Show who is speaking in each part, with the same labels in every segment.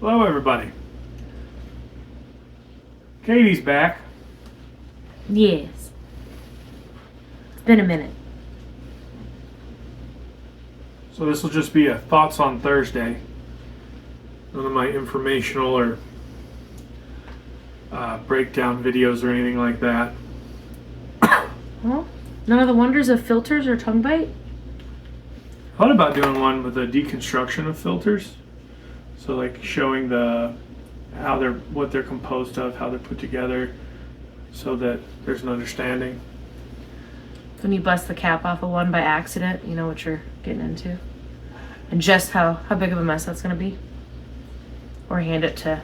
Speaker 1: Hello, everybody. Katie's back.
Speaker 2: Yes. It's been a minute.
Speaker 1: So this will just be a Thoughts on Thursday. None of my informational or breakdown videos or anything like that.
Speaker 2: Well, none of the wonders of filters or tongue bite?
Speaker 1: I thought about doing one with a deconstruction of filters. So like showing what they're composed of, how they're put together, so that there's an understanding.
Speaker 2: When you bust the cap off of one by accident, you know what you're getting into. And just how big of a mess that's going to be. Or hand it to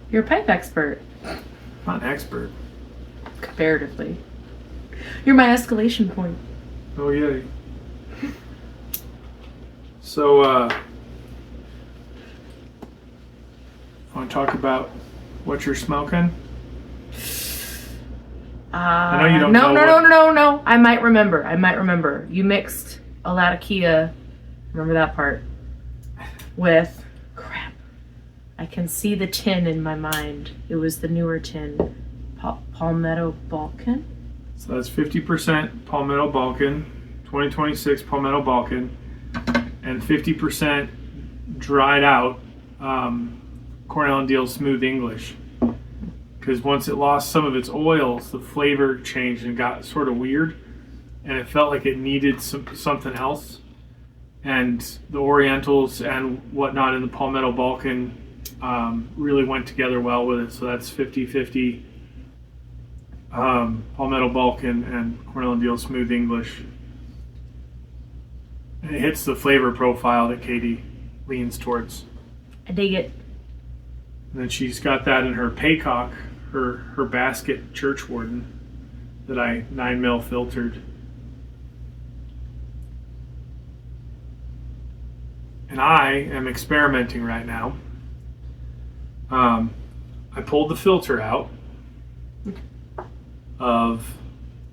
Speaker 2: your pipe expert.
Speaker 1: I'm not an expert.
Speaker 2: Comparatively. You're my escalation point.
Speaker 1: Oh, yeah. So, want to talk about what you're smoking? I know you don't know.
Speaker 2: No. I might remember. You mixed a Latakia, remember that part, with, crap. I can see the tin in my mind. It was the newer tin. Palmetto Balkan?
Speaker 1: So that's 50% Palmetto Balkan, 2026 Palmetto Balkan, and 50% dried out Cornell and Deal Smooth English. Because once it lost some of its oils, the flavor changed and got sort of weird, and it felt like it needed something else. And the Orientals and whatnot in the Palmetto Balkan really went together well with it. So that's 50-50 Palmetto Balkan and Cornell and Deal Smooth English. And it hits the flavor profile that Katie leans towards.
Speaker 2: I dig it.
Speaker 1: And then she's got that in her Paycock, her basket Churchwarden that I 9mm filtered. And I am experimenting right now. I pulled the filter out of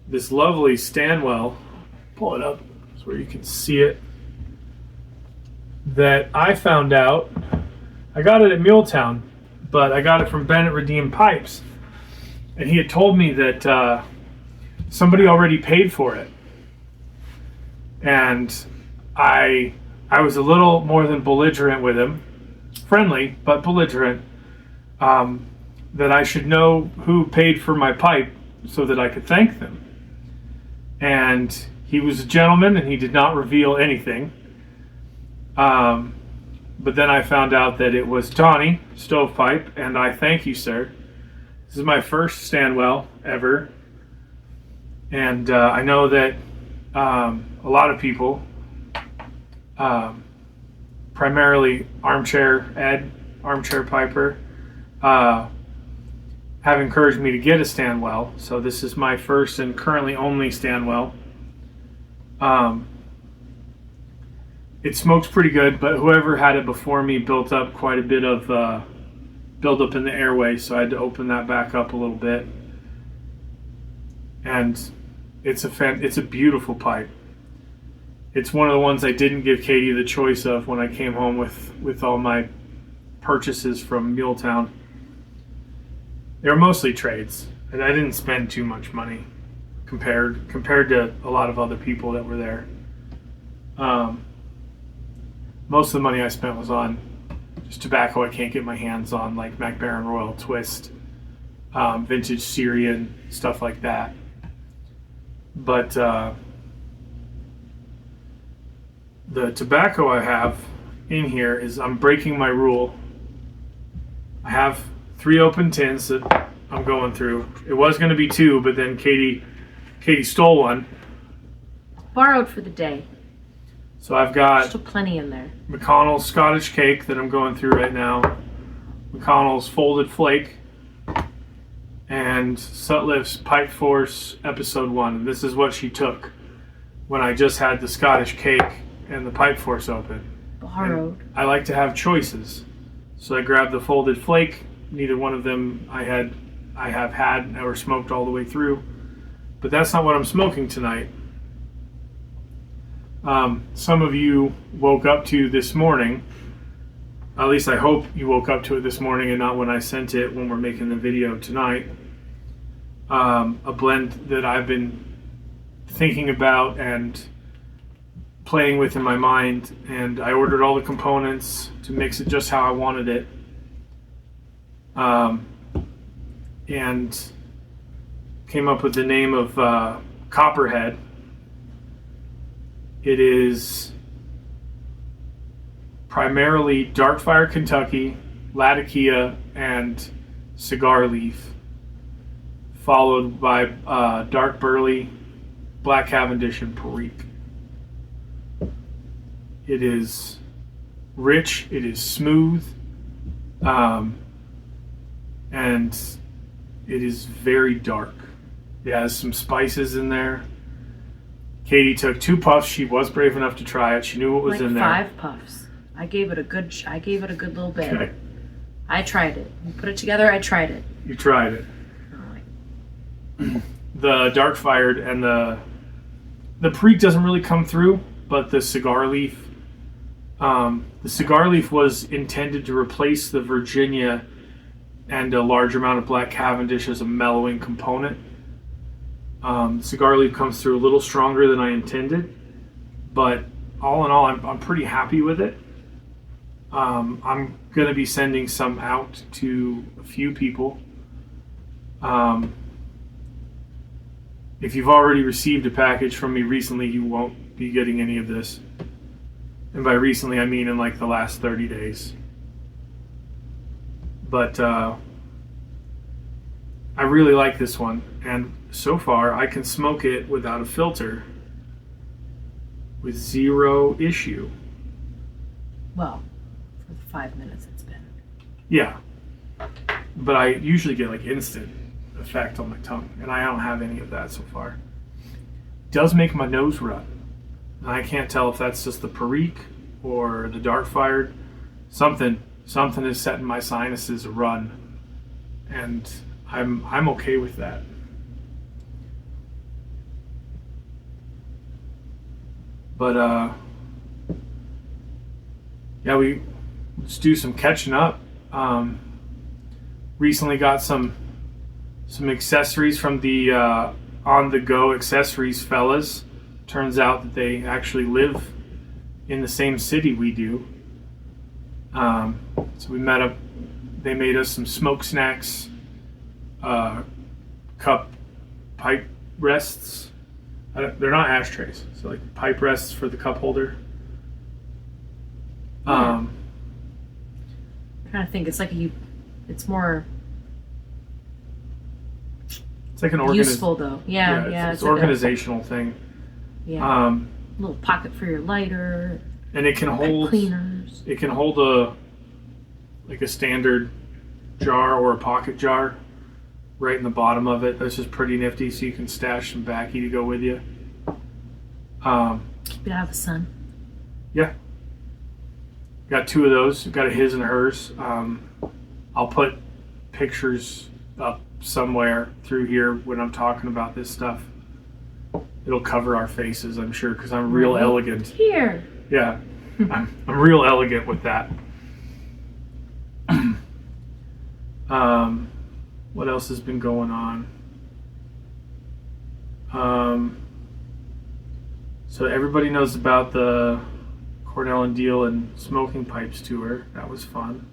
Speaker 1: this lovely Stanwell. Pull it up so where you can see it. That I found out, I got it at Muletown, but I got it from Bennett Redeemed Pipes. And he had told me that somebody already paid for it. And I was a little more than belligerent with him. Friendly, but belligerent. That I should know who paid for my pipe so that I could thank them. And he was a gentleman and he did not reveal anything. But then I found out that it was Donnie Stovepipe, and I thank you, sir. This is my first Stanwell ever. And I know that a lot of people, primarily Armchair Ed, Armchair Piper, have encouraged me to get a Stanwell. So this is my first and currently only Stanwell. It smokes pretty good, but whoever had it before me built up quite a bit of buildup in the airway, so I had to open that back up a little bit. And it's a beautiful pipe. It's one of the ones I didn't give Katie the choice of when I came home with all my purchases from Muletown. They were mostly trades, and I didn't spend too much money compared to a lot of other people that were there. Most of the money I spent was on just tobacco I can't get my hands on, like Mac Baren Royal Twist, vintage Syrian, stuff like that. But the tobacco I have in here is, I'm breaking my rule. I have 3 open tins that I'm going through. It was going to be 2, but then Katie stole one.
Speaker 2: Borrowed for the day.
Speaker 1: So I've got
Speaker 2: still plenty in there.
Speaker 1: McConnell's Scottish Cake that I'm going through right now. McConnell's Folded Flake. And Sutliff's Pipe Force Episode 1. And this is what she took when I just had the Scottish Cake and the Pipe Force open.
Speaker 2: Borrowed.
Speaker 1: And I like to have choices. So I grabbed the Folded Flake. Neither one of them I have had or smoked all the way through. But that's not what I'm smoking tonight. Some of you woke up to this morning At least I hope you woke up to it this morning and not when I sent it when we're making the video tonight. A blend that I've been thinking about and playing with in my mind, and I ordered all the components to mix it just how I wanted it. And came up with the name of Copperhead. It is primarily Darkfire Kentucky, Latakia, and Cigar Leaf, followed by Dark Burley, Black Cavendish, and Perique. It is rich, it is smooth, and it is very dark. It has some spices in there. Katie took 2 puffs. She was brave enough to try it. She knew what was in there.
Speaker 2: 5 puffs. I gave it a good little bit. Okay. I tried it. You put it together. I tried it.
Speaker 1: You tried it. The dark fired and the Perique doesn't really come through, but the cigar leaf was intended to replace the Virginia and a large amount of Black Cavendish as a mellowing component. Cigar leaf comes through a little stronger than I intended, but all in all, I'm pretty happy with it. I'm going to be sending some out to a few people. If you've already received a package from me recently, you won't be getting any of this. And by recently, I mean in like the last 30 days. But I really like this one, and so far I can smoke it without a filter with 0 issue.
Speaker 2: Well, for the 5 minutes it's been.
Speaker 1: Yeah, but I usually get like instant effect on my tongue, and I don't have any of that so far. It does make my nose run, and I can't tell if that's just the Perique or the dark fired. Something is setting my sinuses a run, and I'm okay with that. But yeah, let's do some catching up. Recently got some accessories from the On The Go Accessories fellas. Turns out that they actually live in the same city we do. So we met up. They made us some smoke snacks, cup pipe rests. They're not ashtrays, so like pipe rests for the cup holder.
Speaker 2: I'm trying to think. It's like it's more.
Speaker 1: It's like an
Speaker 2: useful though. Yeah.
Speaker 1: It's organizational thing.
Speaker 2: Yeah. A little pocket for your lighter.
Speaker 1: And it can hold
Speaker 2: cleaners.
Speaker 1: It can hold a standard jar or a pocket jar right in the bottom of it. That's just pretty nifty, so you can stash some backy to go with you.
Speaker 2: Keep it out of the sun.
Speaker 1: Yeah. Got 2 of those. Got a his and a hers. I'll put pictures up somewhere through here when I'm talking about this stuff. It'll cover our faces, I'm sure, because I'm real elegant.
Speaker 2: Here.
Speaker 1: Yeah. I'm real elegant with that. What else has been going on? So everybody knows about the Cornell and Deal and Smoking Pipes tour. That was fun.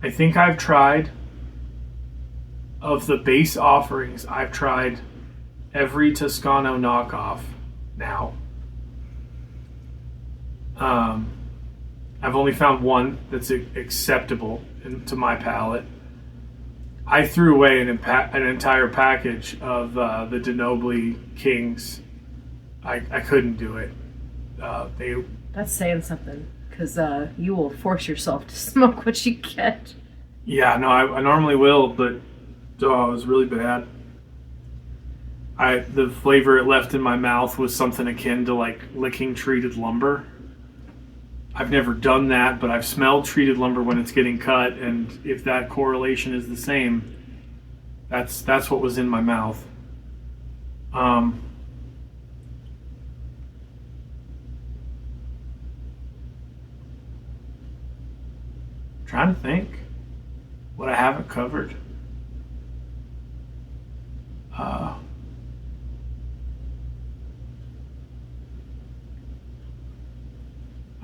Speaker 1: I think I've tried, of the base offerings, I've tried every Toscano knockoff now. I've only found one that's acceptable to my palate. I threw away an entire package of the DeNobly Kings. I couldn't do it.
Speaker 2: That's saying something, because you will force yourself to smoke what you get.
Speaker 1: Yeah, no, I normally will, but it was really bad. The flavor it left in my mouth was something akin to like licking treated lumber. I've never done that, but I've smelled treated lumber when it's getting cut, and if that correlation is the same, that's what was in my mouth. Trying to think what I haven't covered.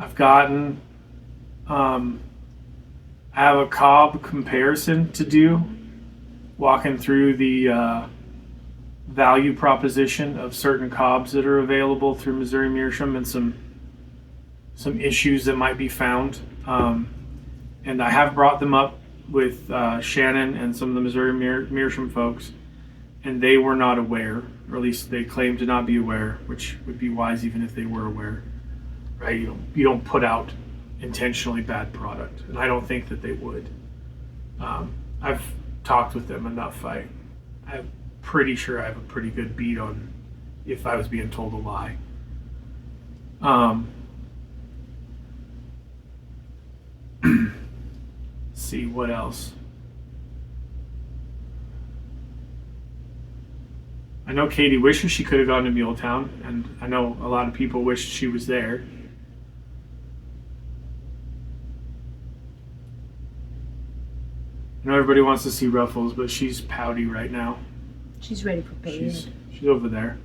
Speaker 1: I've gotten, I have a cob comparison to do, walking through the value proposition of certain cobs that are available through Missouri Meerschaum and some issues that might be found. And I have brought them up with Shannon and some of the Missouri Meerschaum folks, and they were not aware, or at least they claimed to not be aware, which would be wise even if they were aware. Right? You don't put out intentionally bad product, and I don't think that they would. I've talked with them enough. I'm pretty sure I have a pretty good beat on if I was being told a lie. See what else. I know Katie wishes she could have gone to Muletown, and I know a lot of people wish she was there. I know everybody wants to see Ruffles, but she's pouty right now.
Speaker 2: She's ready for bed.
Speaker 1: She's over there.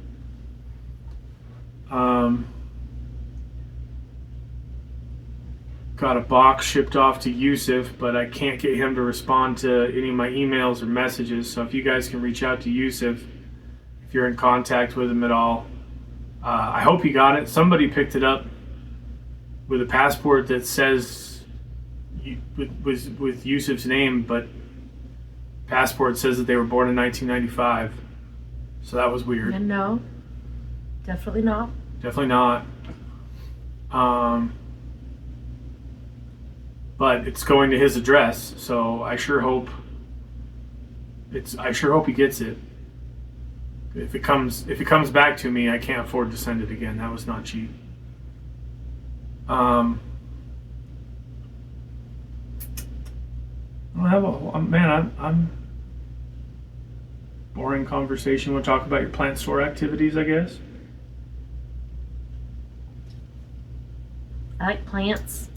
Speaker 1: Got a box shipped off to Yusuf, but I can't get him to respond to any of my emails or messages. So if you guys can reach out to Yusuf, if you're in contact with him at all, I hope he got it. Somebody picked it up with a passport that says with Yusuf's name, but passport says that they were born in 1995. So that was weird.
Speaker 2: And no, definitely not.
Speaker 1: Definitely not. But it's going to his address, so I sure hope he gets it. If it comes back to me, I can't afford to send it again. That was not cheap. I don't have I'm boring conversation. Want to talk about your plant store activities, I guess?
Speaker 2: I like plants.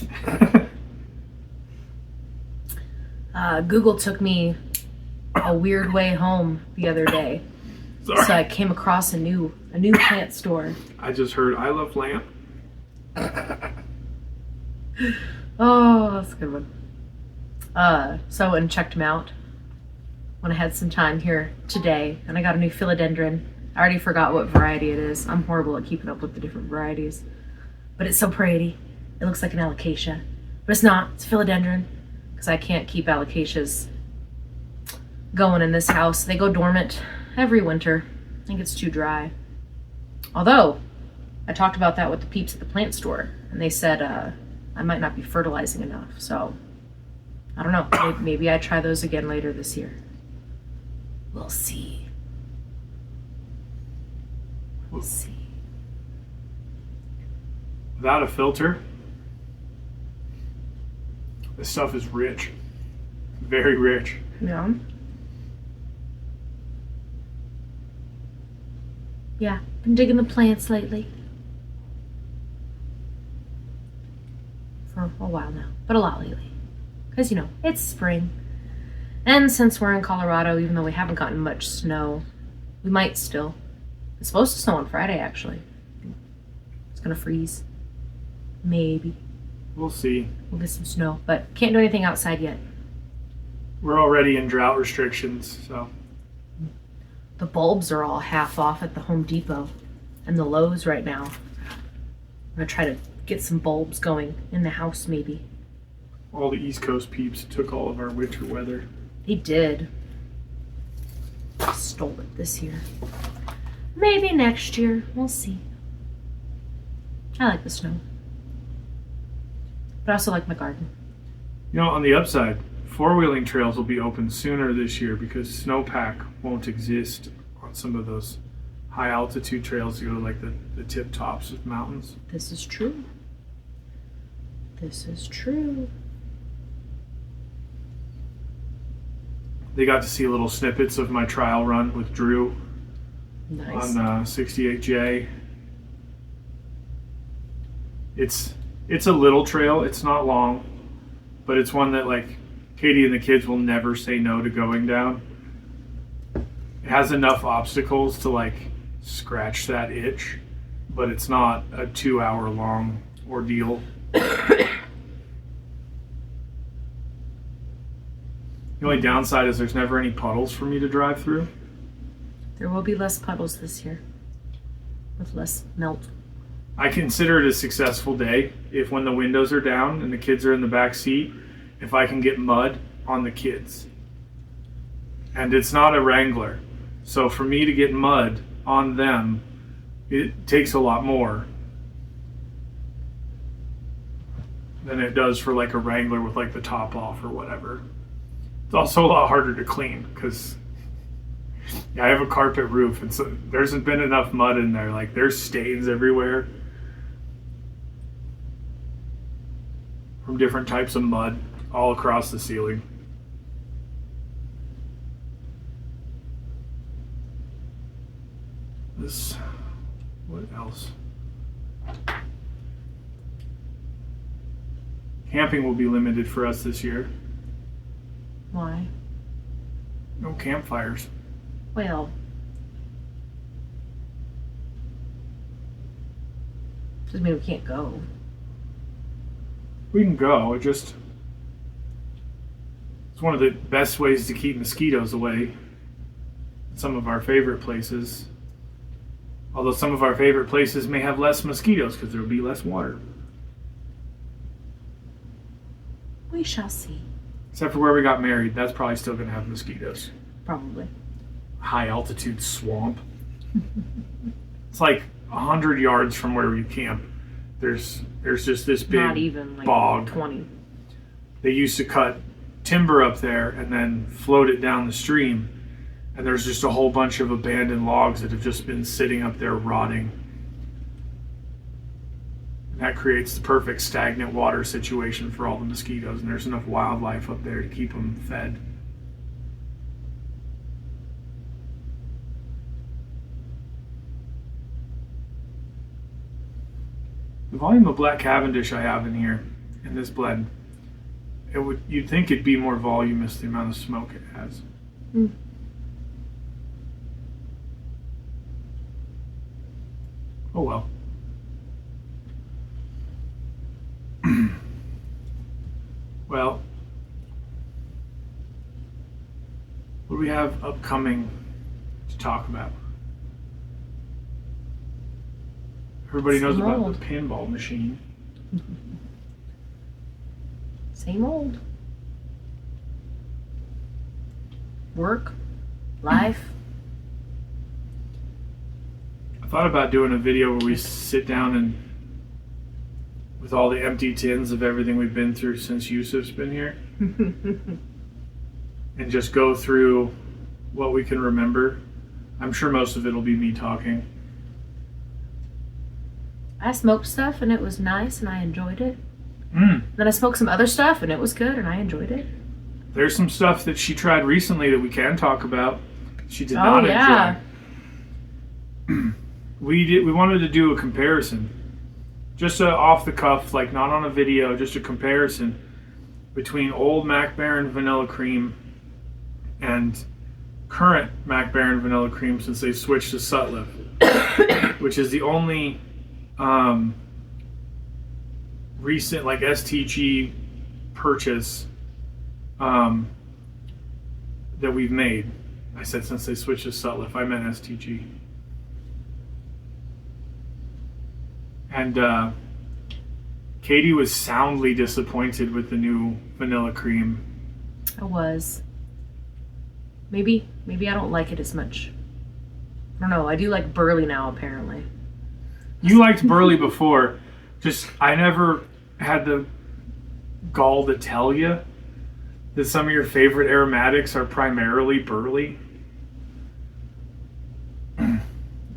Speaker 2: Google took me a weird way home the other day.
Speaker 1: Sorry.
Speaker 2: So I came across a new plant store.
Speaker 1: I just heard I love lamp.
Speaker 2: Oh, that's a good one. So I went and checked them out when I had some time here today, and I got a new philodendron. I already forgot what variety it is. I'm horrible at keeping up with the different varieties. But it's so pretty. It looks like an alocasia. But it's not. It's philodendron. Because I can't keep alocasias going in this house. They go dormant every winter. I think it's too dry. Although, I talked about that with the peeps at the plant store, and they said I might not be fertilizing enough. So, I don't know. Maybe I try those again later this year. We'll see. We'll see.
Speaker 1: Without a filter, this stuff is rich. Very rich.
Speaker 2: Yeah. Yeah, been digging the plants lately. For a while now, but a lot lately. Because, it's spring. And since we're in Colorado, even though we haven't gotten much snow, we might still. It's supposed to snow on Friday, actually. It's going to freeze. Maybe.
Speaker 1: We'll see.
Speaker 2: We'll get some snow, but can't do anything outside yet.
Speaker 1: We're already in drought restrictions, so.
Speaker 2: The bulbs are all half off at the Home Depot and the Lowe's right now. I'm going to try to get some bulbs going in the house, maybe.
Speaker 1: All the East Coast peeps took all of our winter weather.
Speaker 2: They did. Stole it this year. Maybe next year. We'll see. I like the snow. But I also like my garden.
Speaker 1: On the upside, four-wheeling trails will be open sooner this year because snowpack won't exist on some of those high-altitude trails to go to like the tip tops of mountains.
Speaker 2: This is true. This is true.
Speaker 1: They got to see little snippets of my trial run with Drew
Speaker 2: Nice.
Speaker 1: on 68J. It's a little trail. It's not long, but it's one that like Katie and the kids will never say no to going down. It has enough obstacles to like scratch that itch, but it's not a 2-hour long ordeal. The only downside is there's never any puddles for me to drive through.
Speaker 2: There will be less puddles this year. With less melt.
Speaker 1: I consider it a successful day if when the windows are down and the kids are in the back seat, if I can get mud on the kids. And it's not a Wrangler. So for me to get mud on them, it takes a lot more than it does for like a Wrangler with like the top off or whatever. It's also a lot harder to clean because I have a carpet roof and so there hasn't been enough mud in there. Like there's stains everywhere from different types of mud all across the ceiling. What else? Camping will be limited for us this year.
Speaker 2: Why?
Speaker 1: No campfires.
Speaker 2: Well, doesn't mean we can't go.
Speaker 1: We can go. It's one of the best ways to keep mosquitoes away. Some of our favorite places. Although some of our favorite places may have less mosquitoes because there will be less water.
Speaker 2: We shall see.
Speaker 1: Except for where we got married. That's probably still going to have mosquitoes.
Speaker 2: Probably.
Speaker 1: High altitude swamp. It's like 100 yards from where we camp. There's just this big
Speaker 2: Not even like
Speaker 1: bog.
Speaker 2: 20.
Speaker 1: They used to cut timber up there and then float it down the stream. And there's just a whole bunch of abandoned logs that have just been sitting up there rotting. And that creates the perfect stagnant water situation for all the mosquitoes. And there's enough wildlife up there to keep them fed. The volume of Black Cavendish I have in here, in this blend, you'd think it'd be more voluminous the amount of smoke it has.
Speaker 2: Mm.
Speaker 1: Oh well. Well, what do we have upcoming to talk about? Everybody knows
Speaker 2: Same
Speaker 1: about
Speaker 2: old.
Speaker 1: the pinball machine.
Speaker 2: Same old. Work, life.
Speaker 1: I thought about doing a video where we sit down and with all the empty tins of everything we've been through since Yusuf's been here and just go through what we can remember. I'm sure most of it will be me talking.
Speaker 2: I smoked stuff and it was nice and I enjoyed it.
Speaker 1: Mm.
Speaker 2: Then I smoked some other stuff and it was good and I enjoyed it.
Speaker 1: There's some stuff that she tried recently that we can talk about. She did
Speaker 2: Oh,
Speaker 1: not
Speaker 2: yeah.
Speaker 1: enjoy. We wanted to do a comparison. Just off the cuff, like not on a video, just a comparison between old Mac Baren vanilla cream and current Mac Baren vanilla cream since they switched to Sutliff, which is the only recent like STG purchase that we've made. I said since they switched to Sutliff, I meant STG. And Katie was soundly disappointed with the new vanilla cream.
Speaker 2: I was. Maybe I don't like it as much. I don't know. I do like Burley now, apparently.
Speaker 1: You liked Burley before. Just, I never had the gall to tell you that some of your favorite aromatics are primarily Burley.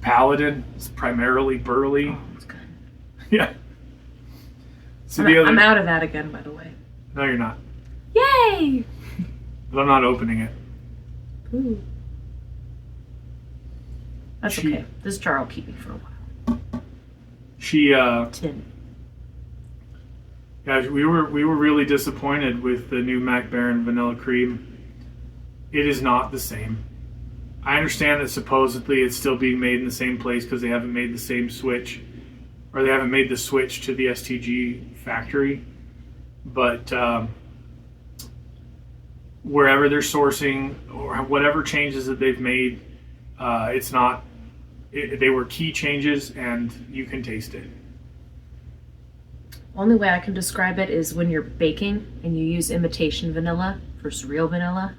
Speaker 1: Paladin is primarily Burley.
Speaker 2: Oh, it's good.
Speaker 1: Yeah. So the other,
Speaker 2: I'm out of that again, by the way.
Speaker 1: no, you're not.
Speaker 2: Yay!
Speaker 1: But I'm not opening it.
Speaker 2: Ooh. That's okay. This jar will keep me for a while. Tin.
Speaker 1: Guys, we were really disappointed with the new Mac Baron Vanilla Cream. It is not the same. I understand that supposedly it's still being made in the same place because they haven't made the same switch, or they haven't made the switch to the STG factory. But wherever they're sourcing or whatever changes that they've made, it's not. They were key changes, and you can taste it.
Speaker 2: Only way I can describe it is when you're baking and you use imitation vanilla versus real vanilla.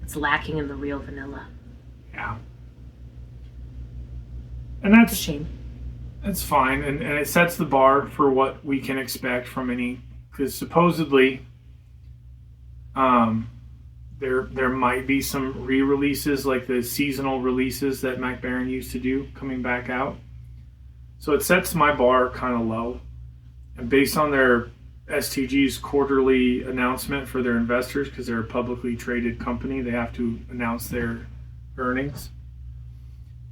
Speaker 2: It's lacking in the real vanilla.
Speaker 1: Yeah. And
Speaker 2: It's a shame.
Speaker 1: that's fine, and it sets the bar for what we can expect from any, because supposedly there might be some re-releases, like the seasonal releases that Mac Baron used to do, coming back out. So it sets my bar kind of low. And based on their STG's quarterly announcement for their investors, because they're a publicly traded company, they have to announce their earnings.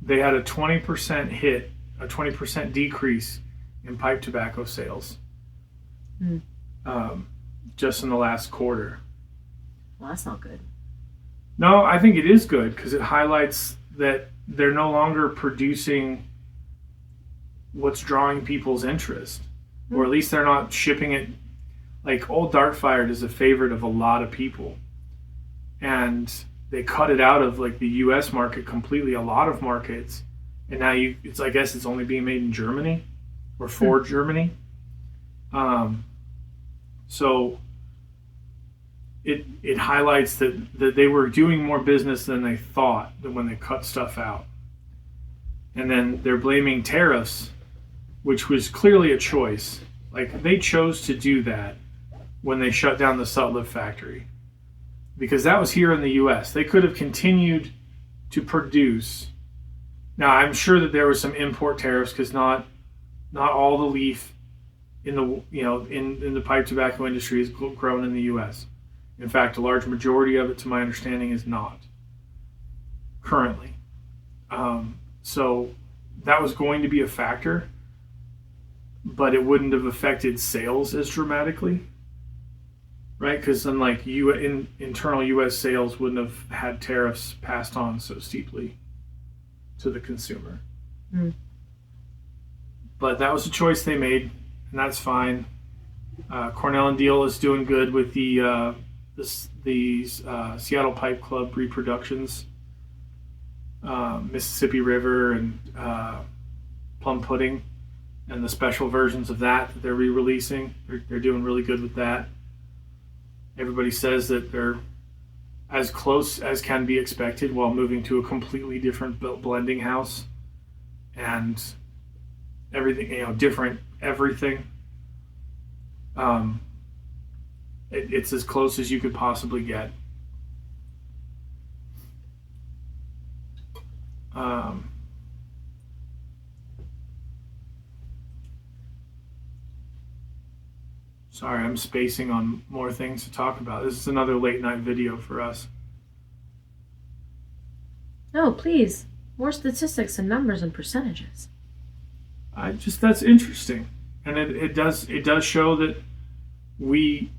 Speaker 1: They had a 20% hit, a 20% decrease in pipe tobacco sales just in the last quarter.
Speaker 2: Well, that's not good.
Speaker 1: No, I think it is good because it highlights that they're no longer producing what's drawing people's interest, or at least they're not shipping it. Like Old Darkfired is a favorite of a lot of people, and they cut it out of like the U.S. market completely, a lot of markets, and now I guess it's only being made in Germany or for Germany. So it highlights that they were doing more business than they thought when they cut stuff out. And then they're blaming tariffs, which was clearly a choice. Like, they chose to do that when they shut down the Sutliff factory, because that was here in the U.S. They could have continued to produce. Now, I'm sure that there was some import tariffs because not all the leaf in the pipe tobacco industry is grown in the U.S. In fact, a large majority of it, to my understanding, is not currently. So that was going to be a factor, but it wouldn't have affected sales as dramatically, right? Because unlike internal U.S. sales wouldn't have had tariffs passed on so steeply to the consumer. But that was a choice they made, and that's fine. Cornell and Deal is doing good with the Seattle Pipe Club reproductions, Mississippi River and Plum Pudding, and the special versions of that they're re-releasing. They're doing really good with that. Everybody says that they're as close as can be expected while moving to a completely different blending house and everything, different everything. It's as close as you could possibly get. Sorry, I'm spacing on more things to talk about. This is another late night video for us.
Speaker 2: No, please. More statistics and numbers and percentages.
Speaker 1: That's interesting. And it does show that we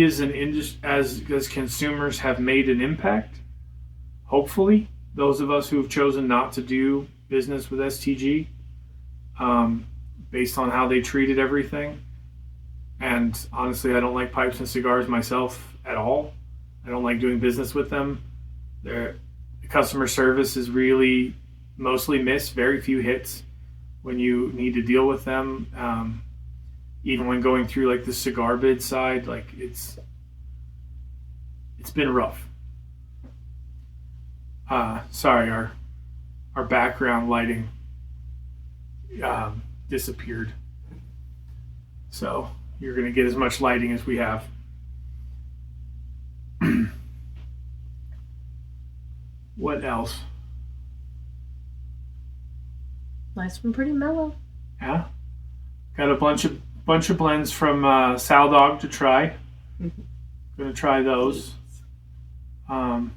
Speaker 1: as an industry, as consumers, have made an impact. Hopefully, those of us who have chosen not to do business with STG, based on how they treated everything. And honestly, I don't like pipes and cigars myself at all. I don't like doing business with them. The customer service is really mostly missed. Very few hits when you need to deal with them. Even when going through like the cigar bid side, like it's been rough. Sorry, our background lighting disappeared. So you're going to get as much lighting as we have. What else?
Speaker 2: Life's been pretty mellow.
Speaker 1: Yeah. Got a bunch of bunch of blends from Sow Dog to try. Gonna try those. I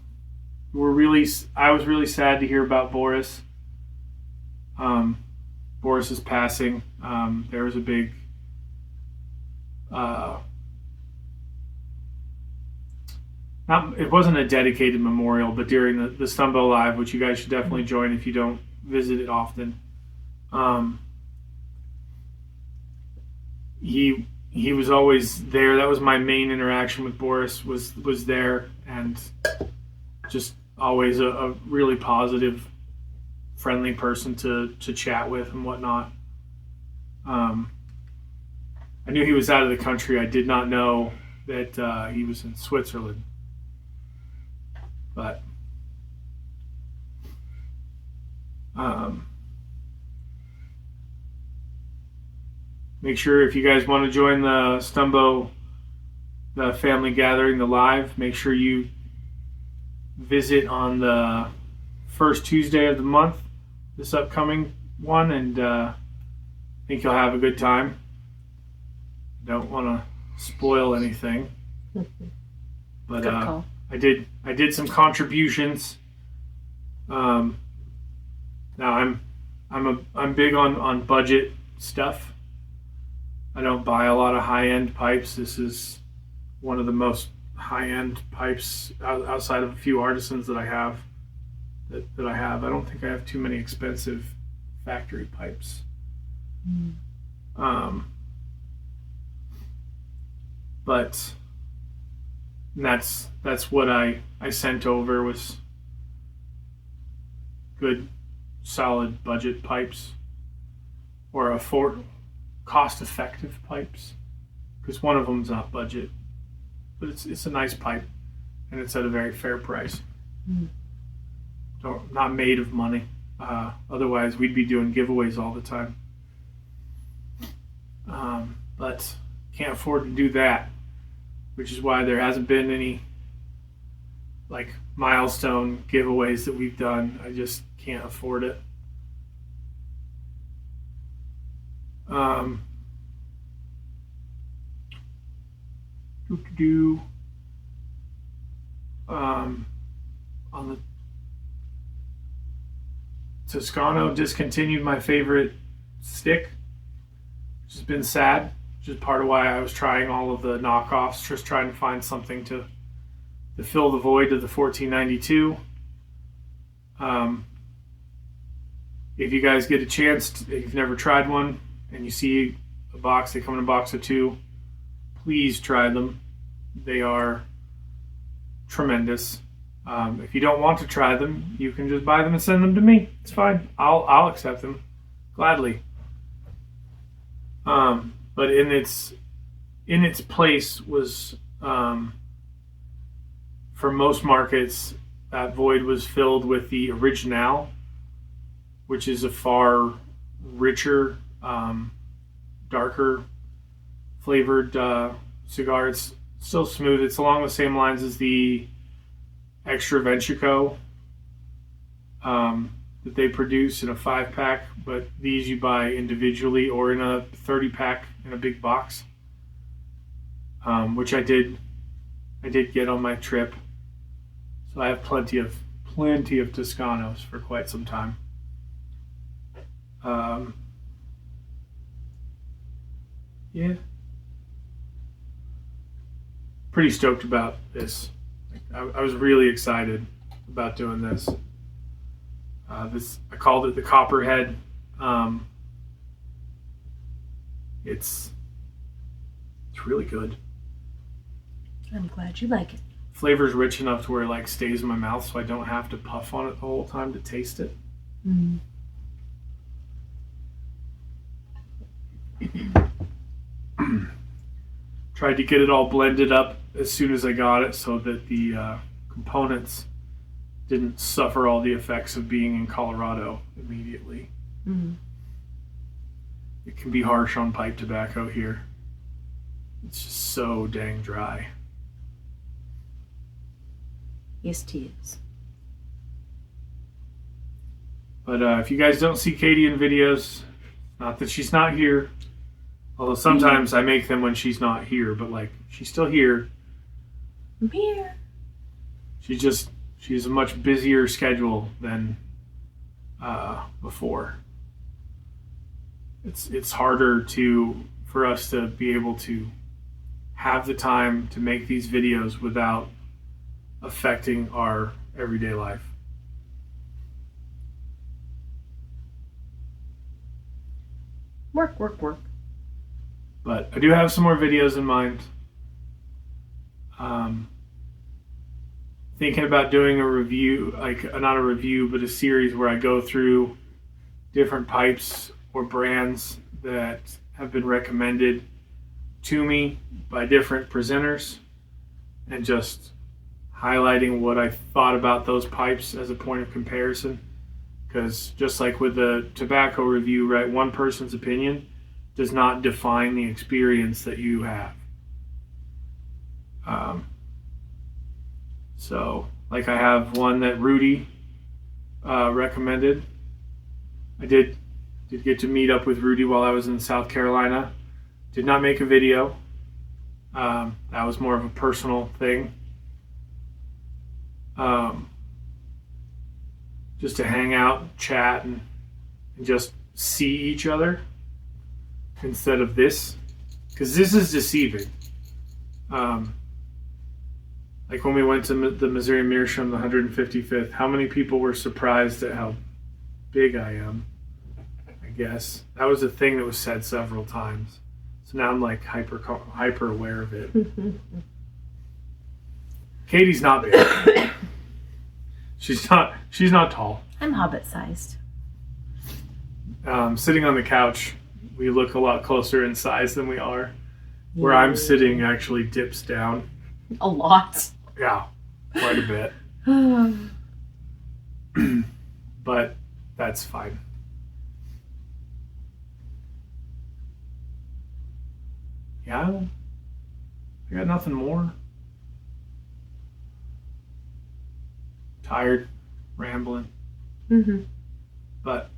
Speaker 1: was really sad to hear about Boris. Boris's passing. There was a big it wasn't a dedicated memorial, but during the Stumbo Live, which you guys should definitely join if you don't visit it often. He was always there. That was my main interaction with Boris, was there, and just always a really positive, friendly person to chat with and whatnot. I knew he was out of the country. I did not know that he was in Switzerland. But make sure if you guys want to join the Stumbo, the family gathering, the live, make sure you visit on the first Tuesday of the month, this upcoming one, and I think you'll have a good time. Don't want to spoil anything, but
Speaker 2: Good call.
Speaker 1: I did some contributions. Now I'm big on budget stuff. I don't buy a lot of high-end pipes. This is one of the most high-end pipes outside of a few artisans that I have. That I have. I don't think I have too many expensive factory pipes. But that's what I sent over, was good, solid budget pipes, or cost-effective pipes, because one of them's not budget, but it's a nice pipe, and it's at a very fair price. Not made of money. Otherwise, we'd be doing giveaways all the time. But can't afford to do that, which is why there hasn't been any like milestone giveaways that we've done. I just can't afford it. On the Toscano, discontinued my favorite stick, which has been sad, which is part of why I was trying all of the knockoffs, just trying to find something to fill the void of the 1492. If you guys get a chance, if you've never tried one and you see a box, they come in a box of 2, please try them. They are tremendous. If you don't want to try them, you can just buy them and send them to me. It's fine. I'll accept them gladly. But in its place was, for most markets, that void was filled with the Original, which is a far richer, darker flavored cigar. It's still smooth. It's along the same lines as the Extra Ventrico that they produce in a 5-pack, but these you buy individually or in a 30-pack in a big box, which I did get on my trip. So I have plenty of Toscanos for quite some time. Yeah, pretty stoked about this. I was really excited about doing this. I called it the Copperhead. It's really good.
Speaker 2: I'm glad you like it.
Speaker 1: Flavor's rich enough to where it like stays in my mouth, so I don't have to puff on it the whole time to taste it. Tried to get it all blended up as soon as I got it so that the components didn't suffer all the effects of being in Colorado immediately. It can be harsh on pipe tobacco here. It's just so dang dry.
Speaker 2: Yes, it is.
Speaker 1: But if you guys don't see Katie in videos, not that she's not here, Although sometimes I make them when she's not here, but like she's still here.
Speaker 2: I'm here.
Speaker 1: She's a much busier schedule than before. It's harder for us to be able to have the time to make these videos without affecting our everyday life.
Speaker 2: Work.
Speaker 1: But I do have some more videos in mind. Thinking about doing a review, like not a review, but a series where I go through different pipes or brands that have been recommended to me by different presenters and just highlighting what I thought about those pipes as a point of comparison. Because just like with the tobacco review, right, one person's opinion does not define the experience that you have. So, like I have one that Rudy recommended. I did get to meet up with Rudy while I was in South Carolina. Did not make a video. That was more of a personal thing. Just to hang out, chat, and just see each other instead of this. Because this is deceiving. Like when we went to the Missouri Meerschaum, the 155th, how many people were surprised at how big I am? I guess. That was a thing that was said several times. So now I'm like hyper aware of it. Katie's not big. She's not tall.
Speaker 2: I'm hobbit-sized.
Speaker 1: Sitting on the couch, we look a lot closer in size than we are. Where I'm sitting actually dips down.
Speaker 2: A lot.
Speaker 1: Yeah, quite a bit. But that's fine. Yeah, I got nothing more. Tired, rambling. But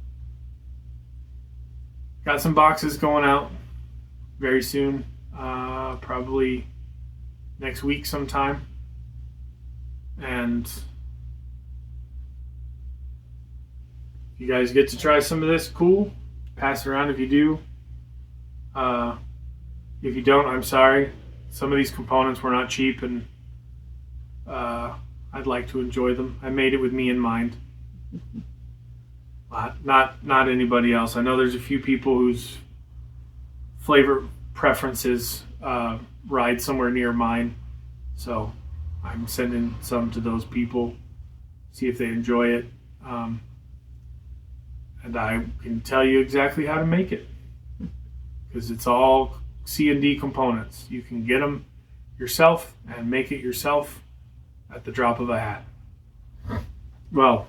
Speaker 1: got some boxes going out very soon. Probably next week sometime. And if you guys get to try some of this, cool. Pass it around if you do. If you don't, I'm sorry. Some of these components were not cheap, and I'd like to enjoy them. I made it with me in mind. Not anybody else. I know there's a few people whose flavor preferences ride somewhere near mine. So I'm sending some to those people, see if they enjoy it. And I can tell you exactly how to make it. Because it's all C&D components. You can get them yourself and make it yourself at the drop of a hat. Well,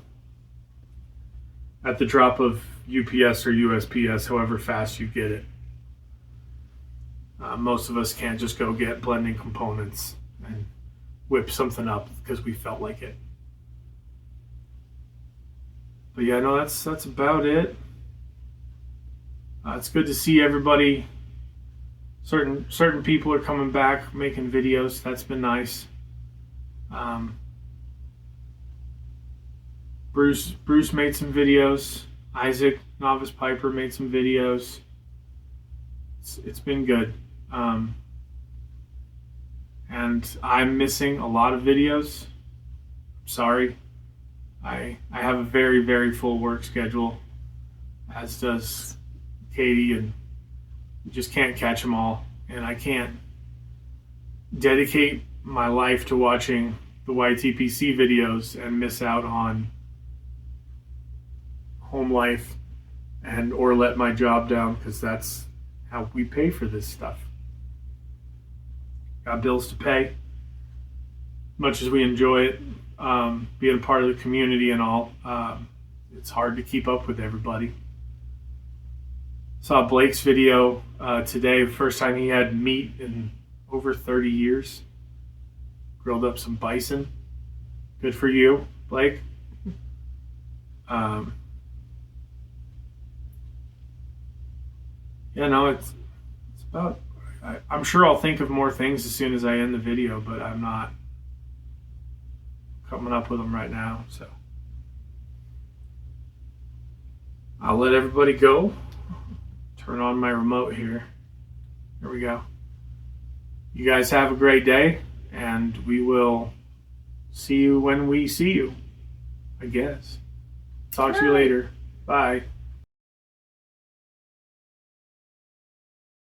Speaker 1: at the drop of UPS or USPS, however fast you get it. Most of us can't just go get blending components and whip something up because we felt like it. But yeah, no, that's about it. It's good to see everybody. Certain people are coming back, making videos. That's been nice. Bruce made some videos. Isaac, Novice Piper, made some videos. It's been good. And I'm missing a lot of videos. Sorry. I have a very, very full work schedule, as does Katie, and you just can't catch them all. And I can't dedicate my life to watching the YTPC videos and miss out on home life and or let my job down, because that's how we pay for this stuff. Got bills to pay. Much as we enjoy it, being a part of the community and all, it's hard to keep up with everybody. Saw Blake's video today, the first time he had meat in over 30 years. Grilled up some bison. Good for you, Blake. Yeah, no, it's I'm sure I'll think of more things as soon as I end the video, but I'm not coming up with them right now. So I'll let everybody go. Turn on my remote here. Here we go. You guys have a great day, and we will see you when we see you, I guess. Talk to you later. Bye.